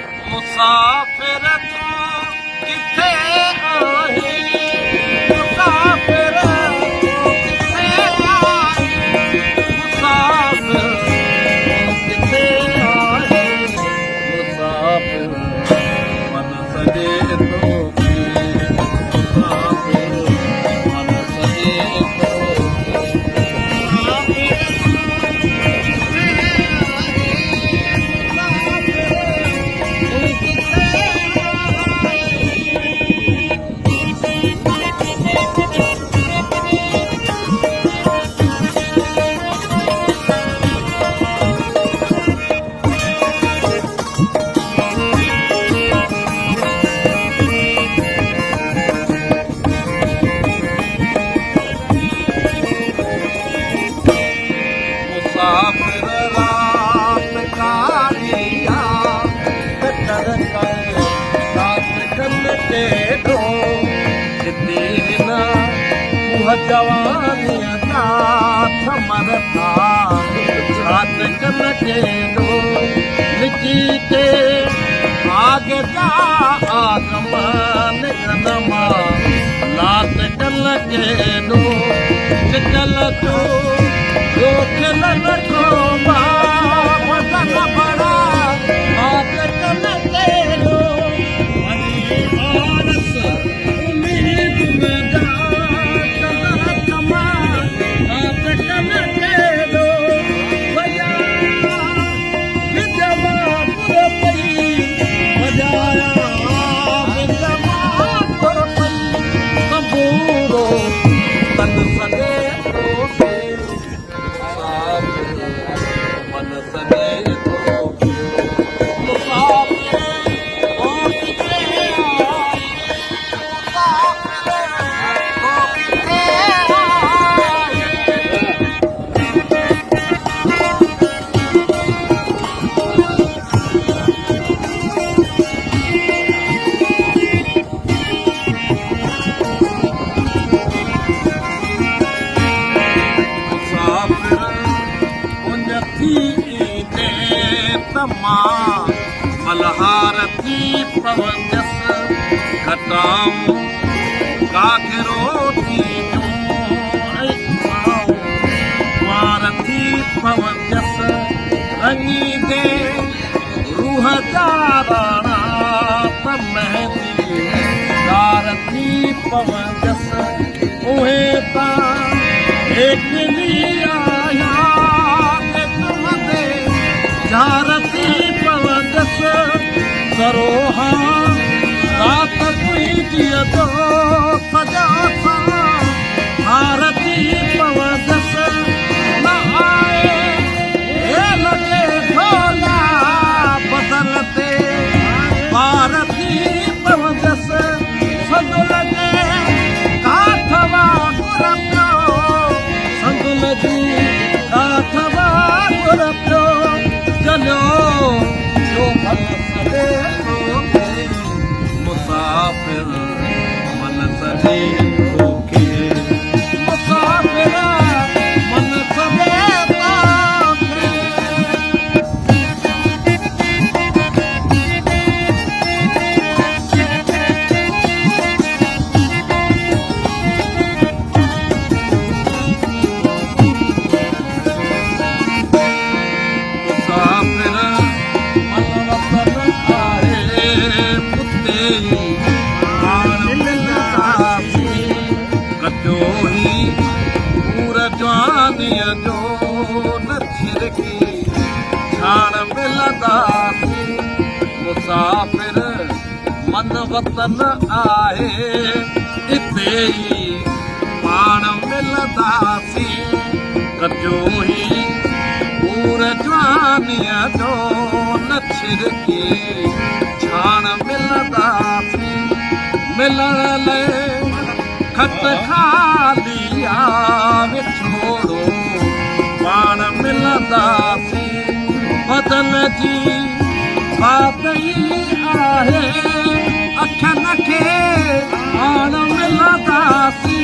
मुसाफ़िर तूं किथे आहीं मुसाफ़िर तूं किथे आहीं मुसाफ़िर तूं किथे आहीं मुसाफ़िर मन सॼे तोखे मुसाफ़िर मन सॼे मुसाफ़िर रात कालिया कटर कर रात कन के दो दीना मुह जवानिया का थमर था रात कन के दो लिखी के आगे जा आगमन कनमा लात कन के दो चिकल तो रोके लको बदन बड़ा हाथ कन के दो मनी भारस उम्मीद में जा कमर कमा हाथ कन के दो बजा विजमा पुर पई बजाया विजमा पुर पई सबूरो तन सदे मलहार थी पवंदस घटाऊं कागरो थी मार थी पवंदस रंगी दे रूह जा राणा त मेहंदी दार थी पवंदस उहे ता एकली आया झारती पवंदस सरोहा रात कोई दिया तो सजा सा भारती पवंदस न आए ये लगे ढोला बदलते भारती पवंदस संग लगे काठवा गुरप्यो संग लगी काठवा गुरप्यो चलो जो मन सदे तोखे मुसाफ़िर मन सदे तोखे मुसाफ़िर मन सदे मुसाफ़िर मन वतन आहे इते ई पाण मिलंदासीं कजो ई पूर जवानीअ जो न छिरकी छाण मिलंदासीं मिलण लाइ खत खाली आहे छोड़ो पाण मिलंदासीं बदन जी बातई आहे अखियुनि खे पाण मिलंदासी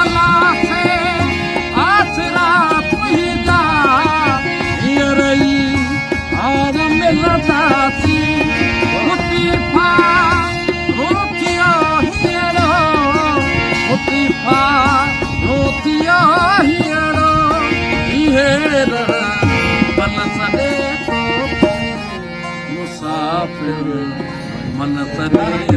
अलाह से आसरा तुंहिंजा हींअर ई पाण मिलंदासी मुतीफ़ा रोथियो हींअर मुतीफ़ा रोथियो हींअर हींअर मन सॾे मुसाफ़िर मन सॾे